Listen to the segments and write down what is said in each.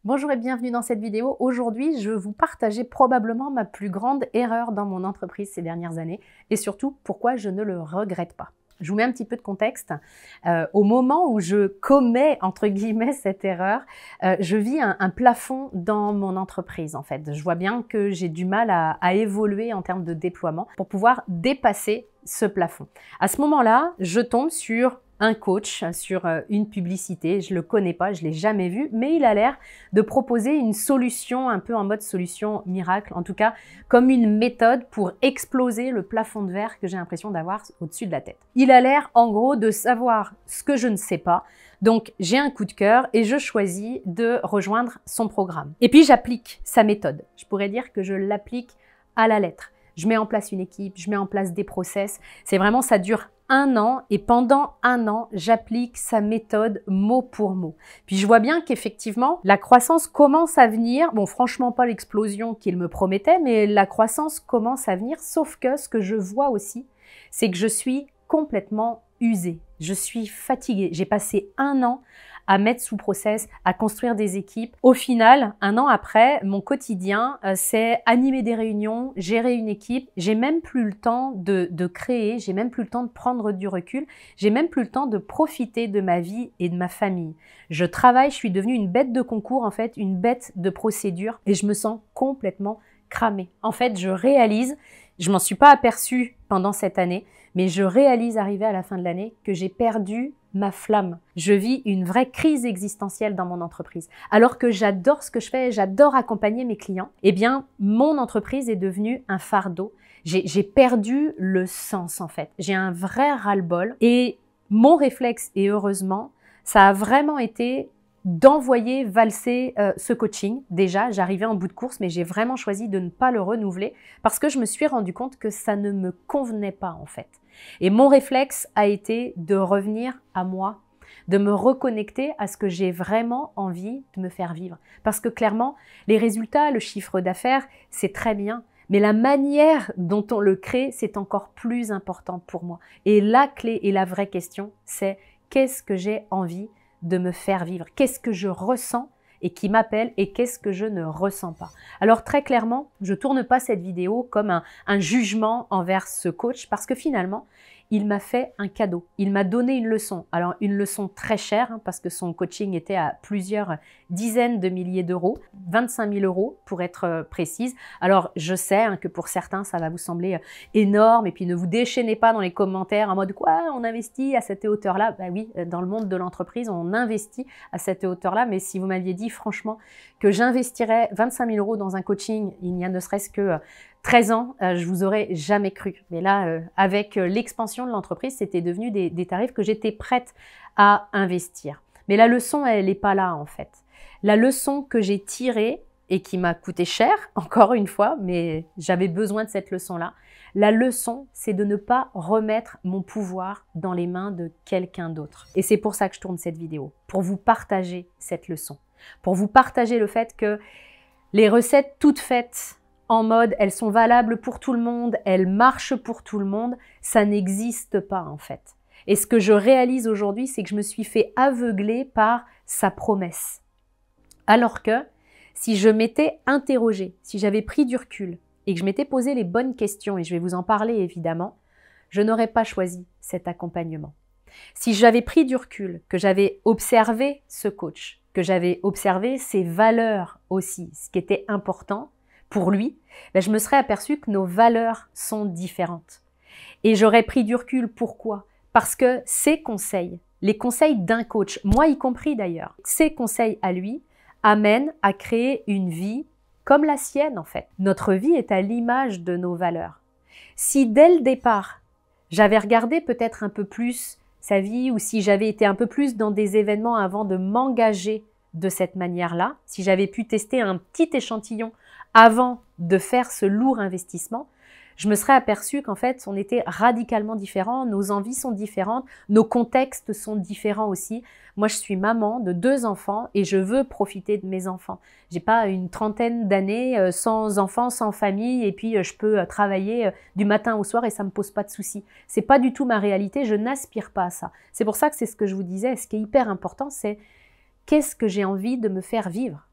Bonjour et bienvenue dans cette vidéo. Aujourd'hui, je vais vous partager probablement ma plus grande erreur dans mon entreprise ces dernières années et surtout pourquoi je ne le regrette pas. Je vous mets un petit peu de contexte. Au moment où je commets, entre guillemets, cette erreur, je vis un plafond dans mon entreprise, en fait. Je vois bien que j'ai du mal à évoluer en termes de déploiement pour pouvoir dépasser ce plafond. À ce moment-là, je tombe sur un coach, sur une publicité. Je le connais pas, je l'ai jamais vu, mais il a l'air de proposer une solution un peu en mode solution miracle, en tout cas comme une méthode pour exploser le plafond de verre que j'ai l'impression d'avoir au-dessus de la tête. Il a l'air en gros de savoir ce que je ne sais pas, donc j'ai un coup de cœur et je choisis de rejoindre son programme. Et puis j'applique sa méthode. Je pourrais dire que je l'applique à la lettre. Je mets en place une équipe, je mets en place des process. C'est vraiment, ça dure 1 an et pendant 1 an, j'applique sa méthode mot pour mot. Puis je vois bien qu'effectivement, la croissance commence à venir. Bon, franchement, pas l'explosion qu'il me promettait, mais la croissance commence à venir. Sauf que ce que je vois aussi, c'est que je suis complètement usée. Je suis fatiguée. J'ai passé 1 an à mettre sous process, à construire des équipes. Au final, 1 an après, mon quotidien, c'est animer des réunions, gérer une équipe. J'ai même plus le temps de créer, j'ai même plus le temps de prendre du recul, j'ai même plus le temps de profiter de ma vie et de ma famille. Je travaille, je suis devenue une bête de concours, en fait, une bête de procédure et je me sens complètement cramée. En fait, je réalise, je m'en suis pas aperçue pendant cette année, mais je réalise arrivé à la fin de l'année que j'ai perdu ma flamme. Je vis une vraie crise existentielle dans mon entreprise. Alors que j'adore ce que je fais, j'adore accompagner mes clients, eh bien, mon entreprise est devenue un fardeau. J'ai perdu le sens, en fait. J'ai un vrai ras-le-bol. Et mon réflexe, et heureusement, ça a vraiment été d'envoyer valser ce coaching. Déjà, j'arrivais en bout de course, mais j'ai vraiment choisi de ne pas le renouveler parce que je me suis rendu compte que ça ne me convenait pas, en fait. Et mon réflexe a été de revenir à moi, de me reconnecter à ce que j'ai vraiment envie de me faire vivre. Parce que clairement, les résultats, le chiffre d'affaires, c'est très bien. Mais la manière dont on le crée, c'est encore plus important pour moi. Et la clé et la vraie question, c'est qu'est-ce que j'ai envie de me faire vivre? Qu'est-ce que je ressens et qui m'appelle et qu'est-ce que je ne ressens pas? Alors très clairement, je tourne pas cette vidéo comme un jugement envers ce coach parce que finalement, il m'a fait un cadeau. Il m'a donné une leçon. Alors une leçon très chère parce que son coaching était à plusieurs dizaines de milliers d'euros, 25 000 € pour être précise. Alors je sais que pour certains, ça va vous sembler énorme et puis ne vous déchaînez pas dans les commentaires en mode quoi, on investit à cette hauteur-là. Ben oui, dans le monde de l'entreprise, on investit à cette hauteur-là, mais si vous m'aviez dit franchement que j'investirais 25 000 € dans un coaching, il n'y a ne serait-ce que 13 ans, je vous aurais jamais cru. Mais là, avec l'expansion de l'entreprise, c'était devenu des tarifs que j'étais prête à investir. Mais la leçon, elle n'est pas là en fait. La leçon que j'ai tirée et qui m'a coûté cher, encore une fois, mais j'avais besoin de cette leçon-là. La leçon, c'est de ne pas remettre mon pouvoir dans les mains de quelqu'un d'autre. Et c'est pour ça que je tourne cette vidéo, pour vous partager cette leçon, pour vous partager le fait que les recettes toutes faites en mode elles sont valables pour tout le monde, elles marchent pour tout le monde, ça n'existe pas en fait. Et ce que je réalise aujourd'hui, c'est que je me suis fait aveugler par sa promesse. Alors que si je m'étais interrogée, si j'avais pris du recul et que je m'étais posé les bonnes questions, et je vais vous en parler évidemment, je n'aurais pas choisi cet accompagnement. Si j'avais pris du recul, que j'avais observé ce coach, que j'avais observé ses valeurs aussi, ce qui était important pour lui, ben je me serais aperçue que nos valeurs sont différentes. Et j'aurais pris du recul. Pourquoi? Parce que ses conseils, les conseils d'un coach, moi y compris d'ailleurs, ses conseils à lui amènent à créer une vie comme la sienne en fait. Notre vie est à l'image de nos valeurs. Si dès le départ, j'avais regardé peut-être un peu plus sa vie ou si j'avais été un peu plus dans des événements avant de m'engager de cette manière-là, si j'avais pu tester un petit échantillon avant de faire ce lourd investissement, je me serais aperçue qu'en fait, on était radicalement différents, nos envies sont différentes, nos contextes sont différents aussi. Moi, je suis maman de 2 enfants et je veux profiter de mes enfants. J'ai pas une trentaine d'années sans enfants, sans famille et puis je peux travailler du matin au soir et ça me pose pas de soucis. C'est pas du tout ma réalité, je n'aspire pas à ça. C'est pour ça que c'est ce que je vous disais, ce qui est hyper important, c'est qu'est-ce que j'ai envie de me faire vivre?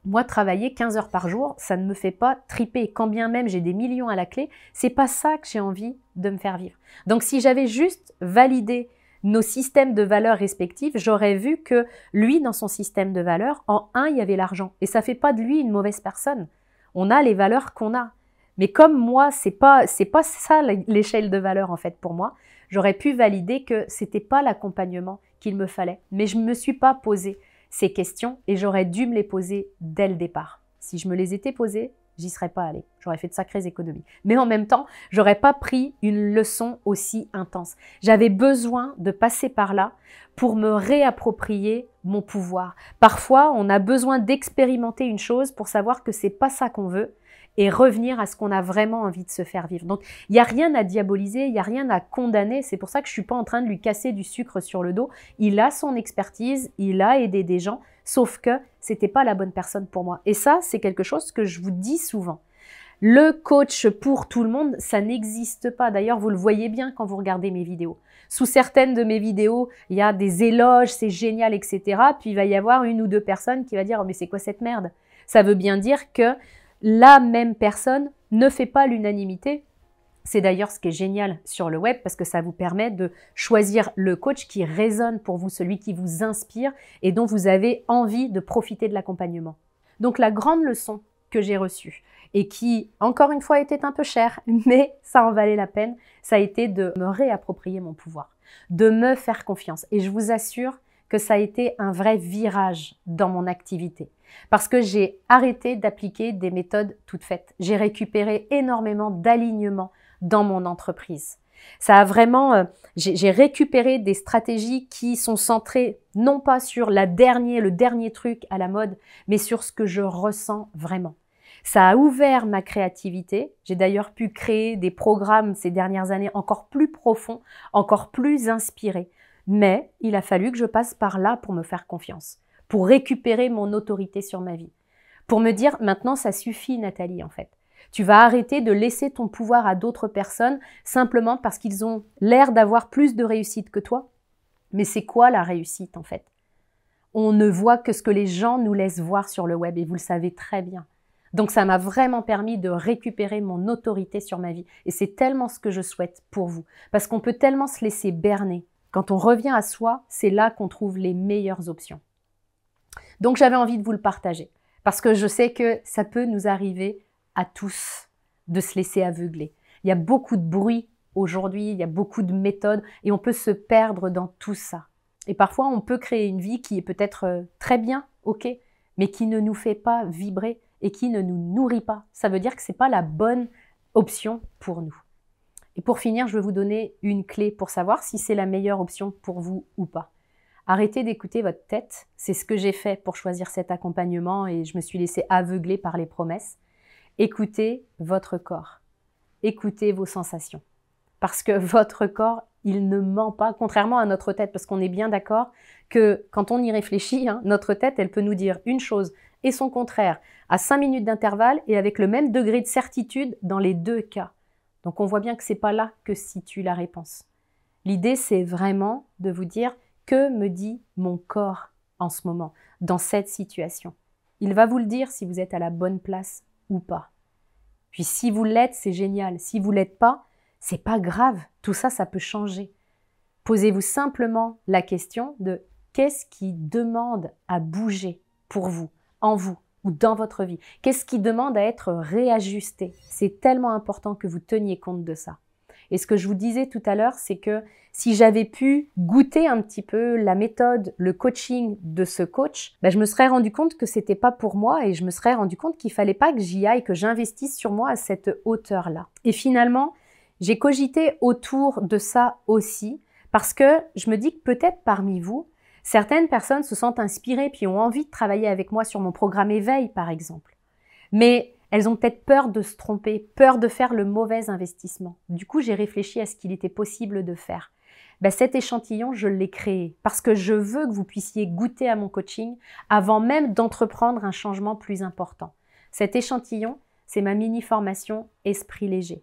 Moi, travailler 15 heures par jour, ça ne me fait pas triper. Quand bien même j'ai des millions à la clé, c'est pas ça que j'ai envie de me faire vivre. Donc, si j'avais juste validé nos systèmes de valeurs respectifs, j'aurais vu que lui, dans son système de valeurs, en un, il y avait l'argent. Et ça fait pas de lui une mauvaise personne. On a les valeurs qu'on a. Mais comme moi, c'est pas ça l'échelle de valeurs en fait pour moi, j'aurais pu valider que c'était pas l'accompagnement qu'il me fallait. Mais je me suis pas posé ces questions et j'aurais dû me les poser dès le départ. Si je me les étais posées, j'y serais pas allée. J'aurais fait de sacrées économies. Mais en même temps, j'aurais pas pris une leçon aussi intense. J'avais besoin de passer par là pour me réapproprier mon pouvoir. Parfois, on a besoin d'expérimenter une chose pour savoir que c'est pas ça qu'on veut et revenir à ce qu'on a vraiment envie de se faire vivre. Donc, il n'y a rien à diaboliser, il n'y a rien à condamner. C'est pour ça que je suis pas en train de lui casser du sucre sur le dos. Il a son expertise, il a aidé des gens, sauf que c'était pas la bonne personne pour moi. Et ça, c'est quelque chose que je vous dis souvent. Le coach pour tout le monde, ça n'existe pas. D'ailleurs, vous le voyez bien quand vous regardez mes vidéos. Sous certaines de mes vidéos, il y a des éloges, c'est génial, etc. Puis il va y avoir une ou deux personnes qui va dire « Oh, mais c'est quoi cette merde ?» Ça veut bien dire que la même personne ne fait pas l'unanimité. C'est d'ailleurs ce qui est génial sur le web parce que ça vous permet de choisir le coach qui résonne pour vous, celui qui vous inspire et dont vous avez envie de profiter de l'accompagnement. Donc la grande leçon que j'ai reçue et qui, encore une fois, était un peu chère, mais ça en valait la peine, ça a été de me réapproprier mon pouvoir, de me faire confiance. Et je vous assure que ça a été un vrai virage dans mon activité. Parce que j'ai arrêté d'appliquer des méthodes toutes faites. J'ai récupéré énormément d'alignement dans mon entreprise. Ça a vraiment, j'ai récupéré des stratégies qui sont centrées non pas sur le dernier truc à la mode, mais sur ce que je ressens vraiment. Ça a ouvert ma créativité. J'ai d'ailleurs pu créer des programmes ces dernières années encore plus profonds, encore plus inspirés. Mais il a fallu que je passe par là pour me faire confiance, pour récupérer mon autorité sur ma vie, pour me dire maintenant ça suffit Nathalie en fait. Tu vas arrêter de laisser ton pouvoir à d'autres personnes simplement parce qu'ils ont l'air d'avoir plus de réussite que toi. Mais c'est quoi la réussite en fait? On ne voit que ce que les gens nous laissent voir sur le web et vous le savez très bien. Donc ça m'a vraiment permis de récupérer mon autorité sur ma vie. Et c'est tellement ce que je souhaite pour vous. Parce qu'on peut tellement se laisser berner. Quand on revient à soi, c'est là qu'on trouve les meilleures options. Donc j'avais envie de vous le partager. Parce que je sais que ça peut nous arriver à tous de se laisser aveugler. Il y a beaucoup de bruit aujourd'hui, il y a beaucoup de méthodes et on peut se perdre dans tout ça. Et parfois, on peut créer une vie qui est peut-être très bien, ok, mais qui ne nous fait pas vibrer et qui ne nous nourrit pas. Ça veut dire que ce n'est pas la bonne option pour nous. Et pour finir, je vais vous donner une clé pour savoir si c'est la meilleure option pour vous ou pas. Arrêtez d'écouter votre tête. C'est ce que j'ai fait pour choisir cet accompagnement et je me suis laissée aveugler par les promesses. Écoutez votre corps. Écoutez vos sensations. Parce que votre corps, il ne ment pas, contrairement à notre tête, parce qu'on est bien d'accord que quand on y réfléchit, notre tête, elle peut nous dire une chose et son contraire à 5 minutes d'intervalle et avec le même degré de certitude dans les deux cas. Donc on voit bien que c'est pas là que se situe la réponse. L'idée, c'est vraiment de vous dire que me dit mon corps en ce moment, dans cette situation. Il va vous le dire si vous êtes à la bonne place ou pas. Puis si vous l'êtes, c'est génial. Si vous l'êtes pas, c'est pas grave. Tout ça, ça peut changer. Posez-vous simplement la question de qu'est-ce qui demande à bouger pour vous, en vous ou dans votre vie? Qu'est-ce qui demande à être réajusté? C'est tellement important que vous teniez compte de ça. Et ce que je vous disais tout à l'heure, c'est que si j'avais pu goûter un petit peu la méthode, le coaching de ce coach, je me serais rendu compte que c'était pas pour moi et je me serais rendu compte qu'il fallait pas que j'y aille, que j'investisse sur moi à cette hauteur-là. Et finalement, j'ai cogité autour de ça aussi parce que je me dis que peut-être parmi vous, certaines personnes se sentent inspirées puis ont envie de travailler avec moi sur mon programme éveil, par exemple. Mais elles ont peut-être peur de se tromper, peur de faire le mauvais investissement. Du coup, j'ai réfléchi à ce qu'il était possible de faire. Cet échantillon, je l'ai créé parce que je veux que vous puissiez goûter à mon coaching avant même d'entreprendre un changement plus important. Cet échantillon, c'est ma mini-formation Esprit léger.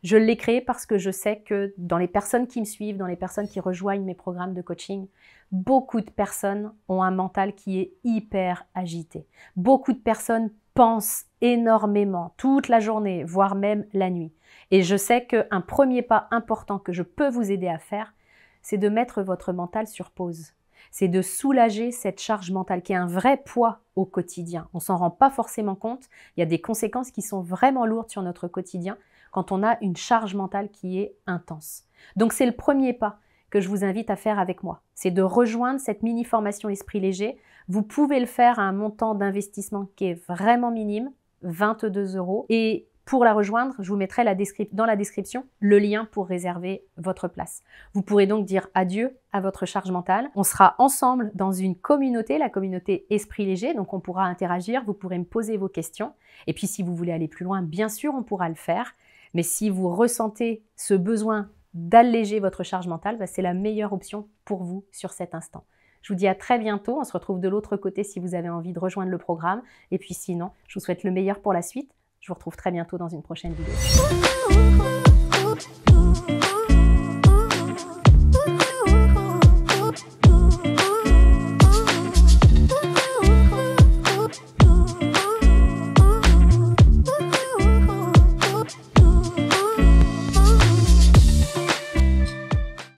Je l'ai créé parce que je sais que dans les personnes qui me suivent, dans les personnes qui rejoignent mes programmes de coaching, beaucoup de personnes ont un mental qui est hyper agité. Beaucoup de personnes pensent énormément toute la journée, voire même la nuit. Et je sais qu'un premier pas important que je peux vous aider à faire, c'est de mettre votre mental sur pause. C'est de soulager cette charge mentale qui est un vrai poids au quotidien. On ne s'en rend pas forcément compte. Il y a des conséquences qui sont vraiment lourdes sur notre quotidien quand on a une charge mentale qui est intense. Donc c'est le premier pas que je vous invite à faire avec moi. C'est de rejoindre cette mini-formation Esprit Léger. Vous pouvez le faire à un montant d'investissement qui est vraiment minime, 22 €. Et pour la rejoindre, je vous mettrai dans la description le lien pour réserver votre place. Vous pourrez donc dire adieu à votre charge mentale. On sera ensemble dans une communauté, la communauté Esprit Léger, donc on pourra interagir, vous pourrez me poser vos questions. Et puis si vous voulez aller plus loin, bien sûr, on pourra le faire. Mais si vous ressentez ce besoin d'alléger votre charge mentale, c'est la meilleure option pour vous sur cet instant. Je vous dis à très bientôt, on se retrouve de l'autre côté si vous avez envie de rejoindre le programme. Et puis sinon, je vous souhaite le meilleur pour la suite. Je vous retrouve très bientôt dans une prochaine vidéo.